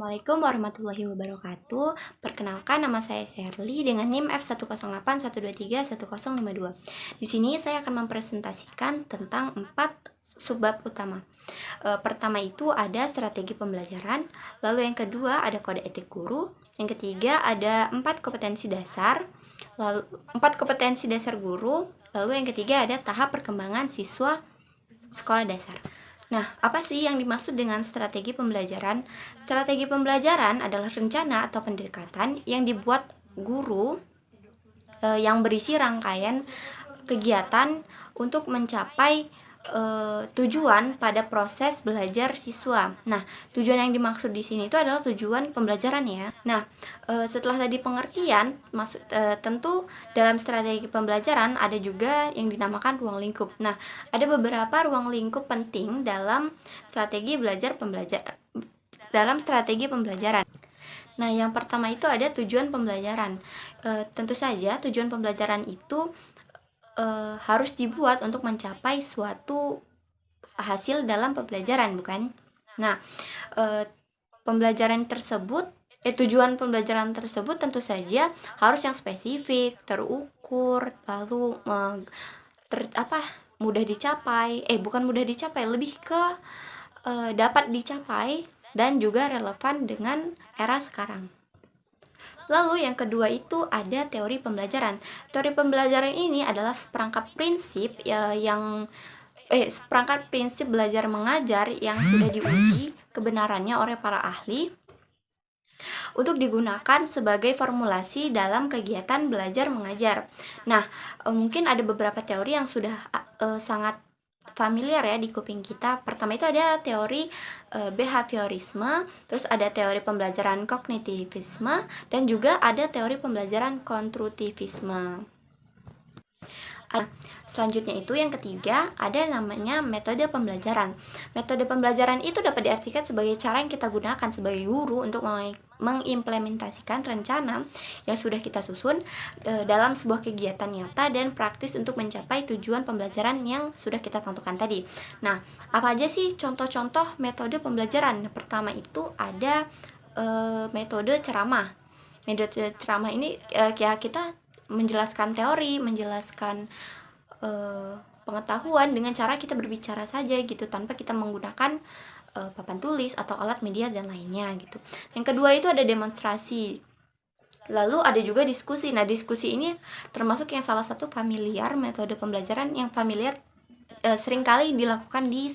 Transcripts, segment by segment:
Assalamualaikum warahmatullahi wabarakatuh. Perkenalkan, nama saya Sherly dengan NIM F10812311052. Di sini saya akan mempresentasikan tentang 4 subbab utama. Pertama itu ada strategi pembelajaran, lalu yang kedua ada kode etik guru, yang ketiga ada 4 kompetensi dasar, lalu 4 kompetensi dasar guru, lalu yang ketiga ada tahap perkembangan siswa sekolah dasar. Nah, apa sih yang dimaksud dengan strategi pembelajaran? Strategi pembelajaran adalah rencana atau pendekatan yang dibuat guru yang berisi rangkaian kegiatan untuk mencapai tujuan pada proses belajar siswa. Nah, tujuan yang dimaksud di sini itu adalah tujuan pembelajaran ya. Nah, setelah tadi pengertian, tentu dalam strategi pembelajaran ada juga yang dinamakan ruang lingkup. Nah, ada beberapa ruang lingkup penting dalam strategi pembelajaran. Nah, yang pertama itu ada tujuan pembelajaran. Tentu saja tujuan pembelajaran itu harus dibuat untuk mencapai suatu hasil dalam pembelajaran, bukan? Nah, tujuan pembelajaran tersebut tentu saja harus yang spesifik, terukur, lalu mudah dicapai. Bukan mudah dicapai, lebih ke dapat dicapai dan juga relevan dengan era sekarang. Lalu yang kedua itu ada teori pembelajaran. Teori pembelajaran ini adalah seperangkat prinsip seperangkat prinsip belajar mengajar yang sudah diuji kebenarannya oleh para ahli untuk digunakan sebagai formulasi dalam kegiatan belajar mengajar. Nah, mungkin ada beberapa teori yang sudah sangat familiar ya di kuping kita. Pertama itu ada teori behaviorisme, terus ada teori pembelajaran kognitivisme, dan juga ada teori pembelajaran konstruktivisme. Selanjutnya itu yang ketiga ada namanya metode pembelajaran. Metode pembelajaran itu dapat diartikan sebagai cara yang kita gunakan sebagai guru untuk mengimplementasikan rencana yang sudah kita susun dalam sebuah kegiatan nyata dan praktis untuk mencapai tujuan pembelajaran yang sudah kita tentukan tadi. Nah, apa aja sih contoh-contoh metode pembelajaran? Pertama itu ada metode ceramah. Metode ceramah ini kita menjelaskan teori, menjelaskan pengetahuan dengan cara kita berbicara saja gitu, tanpa kita menggunakan papan tulis atau alat media dan lainnya gitu. Yang kedua itu ada demonstrasi. Lalu ada juga diskusi. Nah, diskusi ini termasuk yang salah satu familiar metode pembelajaran yang familiar seringkali dilakukan di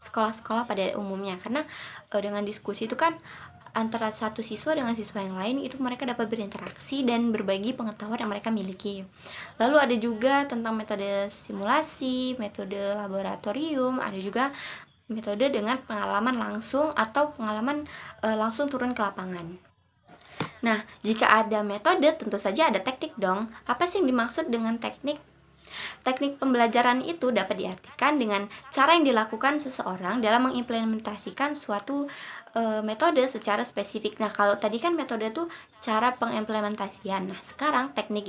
sekolah-sekolah pada umumnya, karena dengan diskusi itu kan antara satu siswa dengan siswa yang lain itu mereka dapat berinteraksi dan berbagi pengetahuan yang mereka miliki. Lalu ada juga tentang metode simulasi, metode laboratorium, ada juga metode dengan pengalaman langsung atau pengalaman langsung turun ke lapangan. Nah, jika ada metode tentu saja ada teknik dong. Apa sih yang dimaksud dengan teknik? Teknik pembelajaran itu dapat diartikan dengan cara yang dilakukan seseorang dalam mengimplementasikan suatu metode secara spesifik. Nah, kalau tadi kan metode itu cara pengimplementasian. Nah, sekarang teknik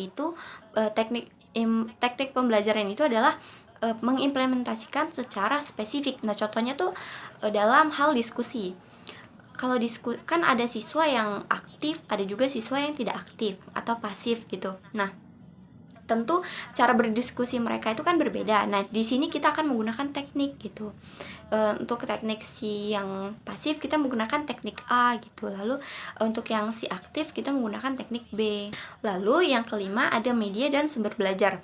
pembelajaran itu adalah mengimplementasikan secara spesifik. Nah, contohnya tuh dalam hal diskusi. Kalau kan ada siswa yang aktif, ada juga siswa yang tidak aktif atau pasif gitu. Nah, tentu cara berdiskusi mereka itu kan berbeda. Nah, di sini kita akan menggunakan teknik gitu. Untuk teknik si yang pasif kita menggunakan teknik A gitu. Lalu untuk yang si aktif kita menggunakan teknik B. Lalu yang kelima ada media dan sumber belajar.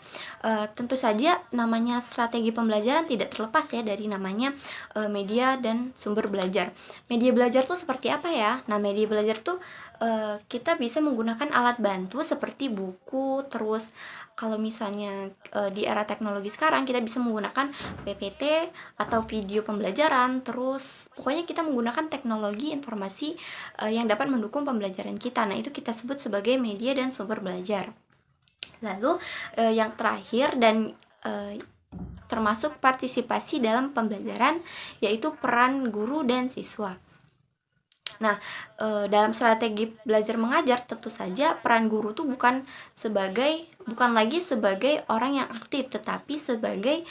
Tentu saja namanya strategi pembelajaran tidak terlepas ya dari namanya media dan sumber belajar. Media belajar tuh seperti apa ya? Nah, media belajar tuh kita bisa menggunakan alat bantu seperti buku, terus kalau misalnya di era teknologi sekarang kita bisa menggunakan PPT atau video pembelajaran, terus pokoknya kita menggunakan teknologi informasi yang dapat mendukung pembelajaran kita. Nah, itu kita sebut sebagai media dan sumber belajar. Lalu yang terakhir dan termasuk partisipasi dalam pembelajaran yaitu peran guru dan siswa. Nah, dalam strategi belajar mengajar tentu saja peran guru tuh bukan lagi sebagai orang yang aktif, tetapi sebagai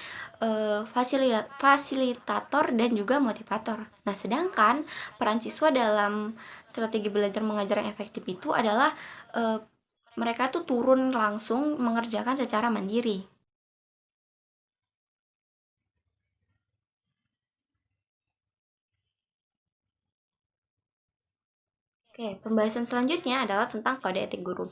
fasilitator dan juga motivator. Nah, sedangkan peran siswa dalam strategi belajar mengajar yang efektif itu adalah mereka tuh turun langsung mengerjakan secara mandiri. Oke, pembahasan selanjutnya adalah tentang kode etik guru.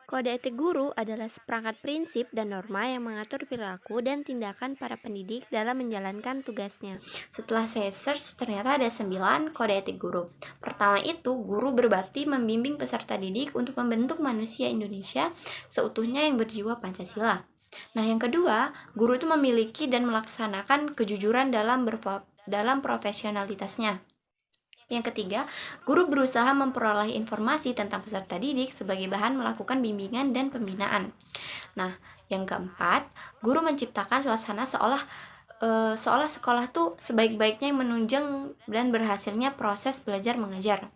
Kode etik guru adalah seperangkat prinsip dan norma yang mengatur perilaku dan tindakan para pendidik dalam menjalankan tugasnya. Setelah saya search, ternyata ada 9 kode etik guru. Pertama itu, guru berbakti membimbing peserta didik untuk membentuk manusia Indonesia seutuhnya yang berjiwa Pancasila. Nah, yang kedua, guru itu memiliki dan melaksanakan kejujuran dalam profesionalitasnya. Yang ketiga, guru berusaha memperoleh informasi tentang peserta didik sebagai bahan melakukan bimbingan dan pembinaan. Nah, yang keempat, guru menciptakan suasana seolah sekolah tuh sebaik-baiknya yang menunjang dan berhasilnya proses belajar mengajar.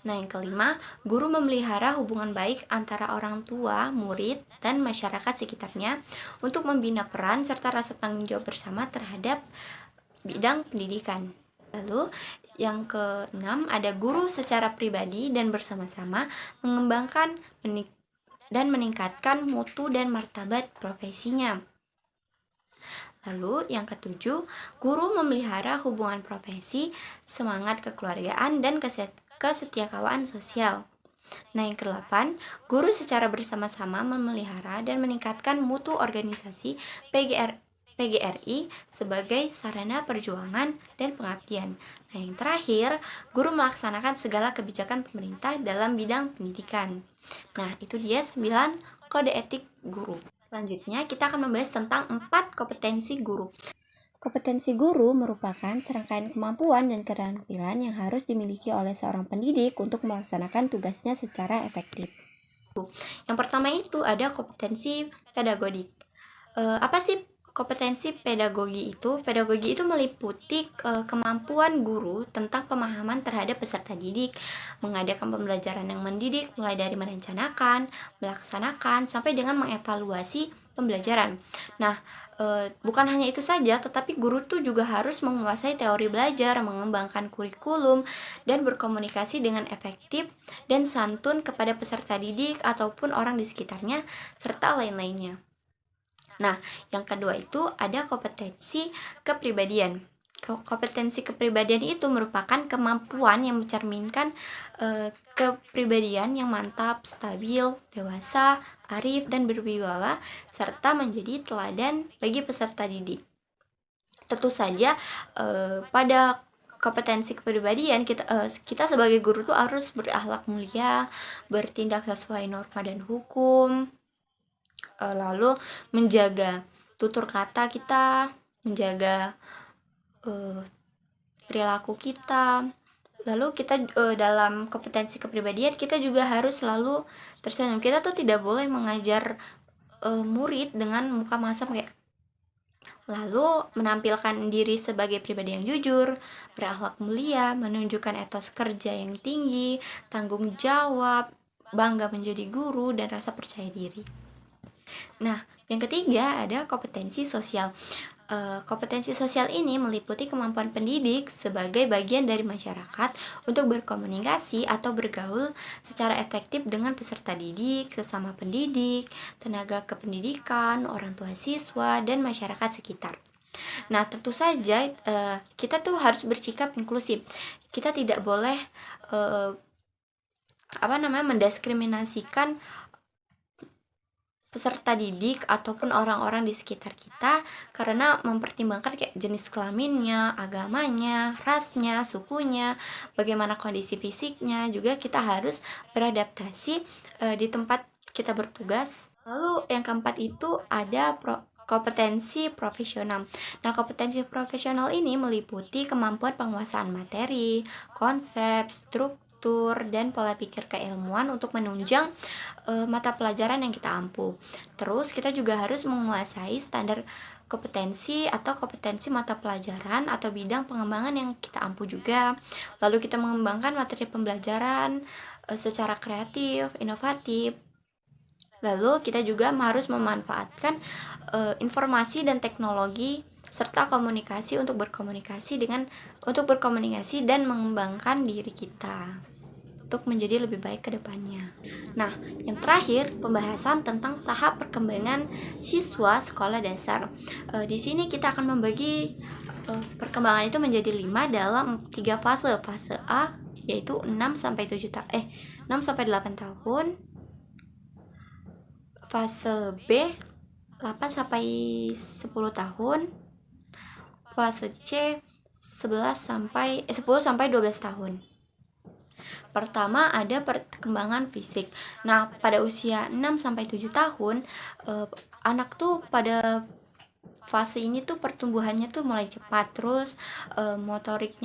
Nah, yang kelima, guru memelihara hubungan baik antara orang tua, murid, dan masyarakat sekitarnya untuk membina peran serta rasa tanggung jawab bersama terhadap bidang pendidikan. Lalu yang keenam, ada guru secara pribadi dan bersama-sama mengembangkan dan meningkatkan mutu dan martabat profesinya. Lalu yang ketujuh, guru memelihara hubungan profesi, semangat kekeluargaan, dan kesetiakawanan sosial. Nah, yang kedelapan, guru secara bersama-sama memelihara dan meningkatkan mutu organisasi PGRI sebagai sarana perjuangan dan pengabdian. Nah, yang terakhir, guru melaksanakan segala kebijakan pemerintah dalam bidang pendidikan. Nah, itu dia 9 kode etik guru. Selanjutnya, kita akan membahas tentang 4 kompetensi guru. Kompetensi guru merupakan serangkaian kemampuan dan keterampilan yang harus dimiliki oleh seorang pendidik untuk melaksanakan tugasnya secara efektif. Yang pertama itu ada kompetensi pedagodik. Apa sih kompetensi pedagogi itu? Pedagogi itu meliputi kemampuan guru tentang pemahaman terhadap peserta didik, mengadakan pembelajaran yang mendidik mulai dari merencanakan, melaksanakan, sampai dengan mengevaluasi pembelajaran. Nah, bukan hanya itu saja, tetapi guru tuh juga harus menguasai teori belajar, mengembangkan kurikulum, dan berkomunikasi dengan efektif dan santun kepada peserta didik ataupun orang di sekitarnya, serta lain-lainnya. Nah, yang kedua itu ada kompetensi kepribadian. Kompetensi kepribadian itu merupakan kemampuan yang mencerminkan kepribadian yang mantap, stabil, dewasa, arif, dan berwibawa, serta menjadi teladan bagi peserta didik. Tentu saja pada kompetensi kepribadian kita sebagai guru tuh harus berakhlak mulia, bertindak sesuai norma dan hukum, lalu menjaga tutur kata kita, menjaga perilaku kita. Lalu kita dalam kompetensi kepribadian kita juga harus selalu tersenyum. Kita tuh tidak boleh mengajar murid dengan muka masam kayak. Lalu menampilkan diri sebagai pribadi yang jujur, berakhlak mulia, menunjukkan etos kerja yang tinggi, tanggung jawab, bangga menjadi guru, dan rasa percaya diri. Nah, yang ketiga ada kompetensi sosial. Kompetensi sosial ini meliputi kemampuan pendidik sebagai bagian dari masyarakat untuk berkomunikasi atau bergaul secara efektif dengan peserta didik, sesama pendidik, tenaga kependidikan, orang tua siswa, dan masyarakat sekitar. Nah, tentu saja kita tuh harus bersikap inklusif. Kita tidak boleh mendiskriminasikan peserta didik ataupun orang-orang di sekitar kita karena mempertimbangkan kayak jenis kelaminnya, agamanya, rasnya, sukunya, bagaimana kondisi fisiknya. Juga kita harus beradaptasi di tempat kita bertugas. Lalu yang keempat itu ada kompetensi profesional. Nah, kompetensi profesional ini meliputi kemampuan penguasaan materi, konsep, struktur, dan pola pikir keilmuan untuk menunjang mata pelajaran yang kita ampu. Terus kita juga harus menguasai standar kompetensi atau kompetensi mata pelajaran atau bidang pengembangan yang kita ampu juga. Lalu kita mengembangkan materi pembelajaran secara kreatif, inovatif. Lalu kita juga harus memanfaatkan informasi dan teknologi serta komunikasi untuk berkomunikasi dan mengembangkan diri kita untuk menjadi lebih baik ke depannya. Nah, yang terakhir pembahasan tentang tahap perkembangan siswa sekolah dasar. Di sini kita akan membagi perkembangan itu menjadi 5 dalam 3 fase. Fase A yaitu 6 sampai 8 tahun. Fase B 8 sampai 10 tahun. Fase C 10 sampai 12 tahun. Pertama ada perkembangan fisik. Nah, pada usia 6 sampai 7 tahun anak tuh pada fase ini tuh pertumbuhannya tuh mulai cepat, terus motorik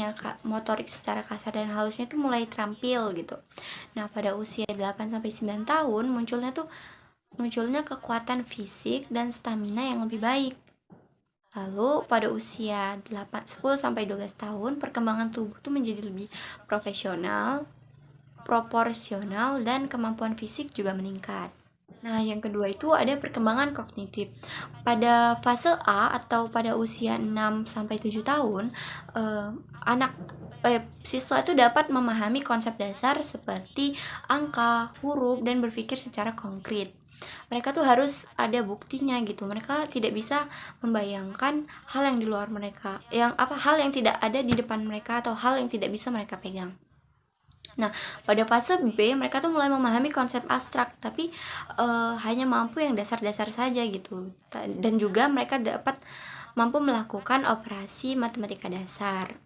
secara kasar dan halusnya tuh mulai terampil gitu. Nah, pada usia 8 sampai 9 tahun munculnya kekuatan fisik dan stamina yang lebih baik. Lalu pada usia 10 sampai 12 tahun perkembangan tubuh tuh menjadi lebih proporsional dan kemampuan fisik juga meningkat. Nah, yang kedua itu ada perkembangan kognitif. Pada fase A atau pada usia 6 sampai 7 tahun, siswa itu dapat memahami konsep dasar seperti angka, huruf, dan berpikir secara konkret. Mereka tuh harus ada buktinya gitu. Mereka tidak bisa membayangkan hal yang di luar mereka, hal yang tidak ada di depan mereka atau hal yang tidak bisa mereka pegang. Nah, pada fase B mereka tuh mulai memahami konsep abstrak, tapi hanya mampu yang dasar-dasar saja gitu. Dan juga mereka dapat mampu melakukan operasi matematika dasar.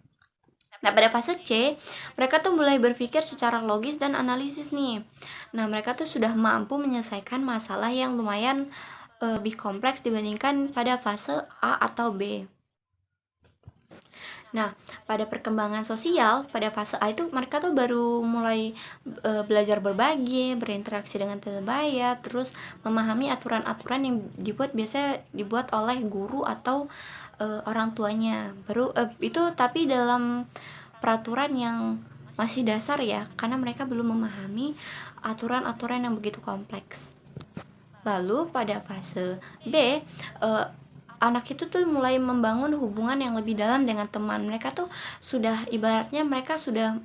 Nah, pada fase C, mereka tuh mulai berpikir secara logis dan analisis nih. Nah, mereka tuh sudah mampu menyelesaikan masalah yang lumayan lebih kompleks dibandingkan pada fase A atau B. Nah, pada perkembangan sosial, pada fase A itu mereka tuh baru mulai belajar berbagi, berinteraksi dengan sebaya, terus memahami aturan-aturan yang biasanya dibuat oleh guru atau orang tuanya. Itu tapi dalam peraturan yang masih dasar ya, karena mereka belum memahami aturan-aturan yang begitu kompleks. Lalu pada fase B, anak itu tuh mulai membangun hubungan yang lebih dalam dengan teman. Mereka tuh sudah ibaratnya mereka sudah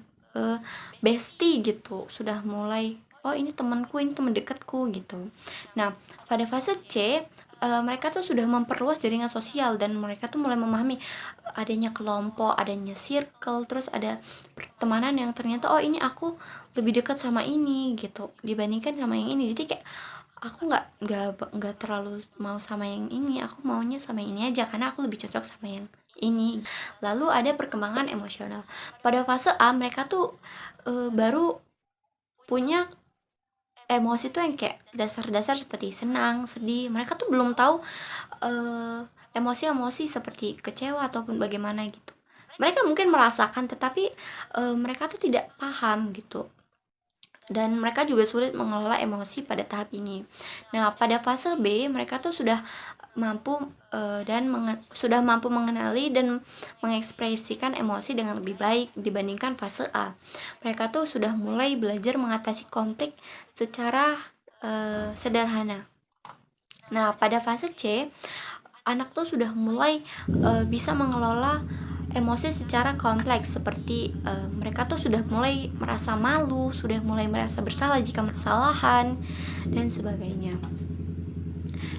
bestie gitu, sudah mulai ini temanku, ini teman dekatku gitu. Nah, pada fase C mereka tuh sudah memperluas jaringan sosial dan mereka tuh mulai memahami adanya kelompok, adanya circle, terus ada pertemanan yang ternyata ini aku lebih dekat sama ini gitu dibandingkan sama yang ini. Jadi kayak aku nggak terlalu mau sama yang ini, aku maunya sama yang ini aja karena aku lebih cocok sama yang ini. Lalu ada perkembangan emosional. Pada fase A mereka tuh baru punya emosi tuh yang kayak dasar-dasar seperti senang, sedih. Mereka tuh belum tahu emosi-emosi seperti kecewa ataupun bagaimana gitu. Mereka mungkin merasakan tetapi mereka tuh tidak paham gitu. Dan mereka juga sulit mengelola emosi pada tahap ini. Nah, pada fase B mereka tuh sudah mampu mengenali dan mengekspresikan emosi dengan lebih baik dibandingkan fase A. Mereka tuh sudah mulai belajar mengatasi konflik secara sederhana. Nah, pada fase C anak tuh sudah mulai bisa mengelola emosi secara kompleks seperti mereka tuh sudah mulai merasa malu, sudah mulai merasa bersalah jika kesalahan dan sebagainya.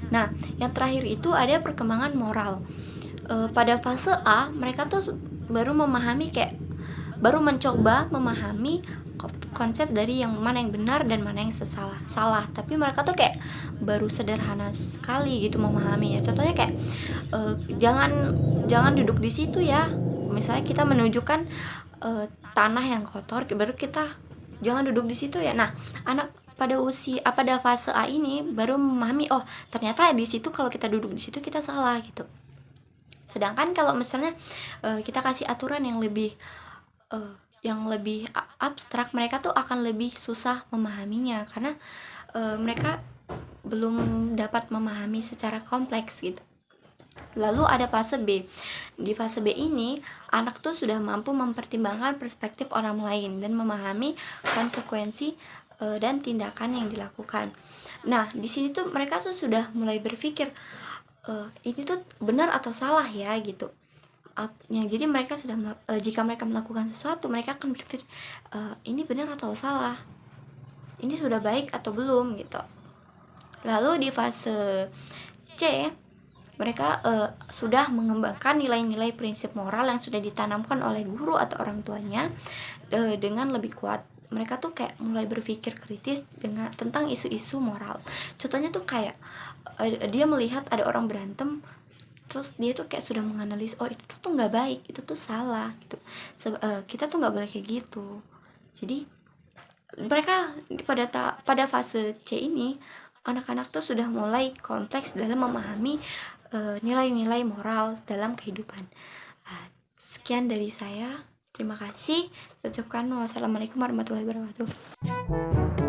Nah, yang terakhir itu ada perkembangan moral. Pada fase A mereka tuh baru mencoba memahami konsep dari yang mana yang benar dan mana yang salah. Tapi mereka tuh kayak baru sederhana sekali gitu memahaminya. Contohnya kayak jangan duduk di situ ya. Misalnya kita menunjukkan tanah yang kotor, baru kita jangan duduk di situ ya. Nah, anak pada fase A ini baru memahami ternyata di situ kalau kita duduk di situ kita salah gitu. Sedangkan kalau misalnya kita kasih aturan yang lebih abstrak, mereka tuh akan lebih susah memahaminya karena mereka belum dapat memahami secara kompleks gitu. Lalu ada fase B. Di fase B ini, anak tuh sudah mampu mempertimbangkan perspektif orang lain dan memahami konsekuensi dan tindakan yang dilakukan. Nah, di sini tuh mereka tuh sudah mulai berpikir ini tuh benar atau salah ya gitu. Jadi mereka sudah jika mereka melakukan sesuatu, mereka akan berpikir ini benar atau salah, ini sudah baik atau belum gitu. Lalu di fase C, mereka sudah mengembangkan nilai-nilai prinsip moral yang sudah ditanamkan oleh guru atau orang tuanya dengan lebih kuat. Mereka tuh kayak mulai berpikir kritis tentang isu-isu moral. Contohnya tuh kayak dia melihat ada orang berantem, terus dia tuh kayak sudah menganalisis, oh itu tuh nggak baik, itu tuh salah gitu. Kita tuh nggak boleh kayak gitu. Jadi mereka pada fase C ini, anak-anak tuh sudah mulai kompleks dalam memahami nilai-nilai moral dalam kehidupan. Sekian dari saya. Terima kasih. Ucapkan wassalamualaikum warahmatullahi wabarakatuh.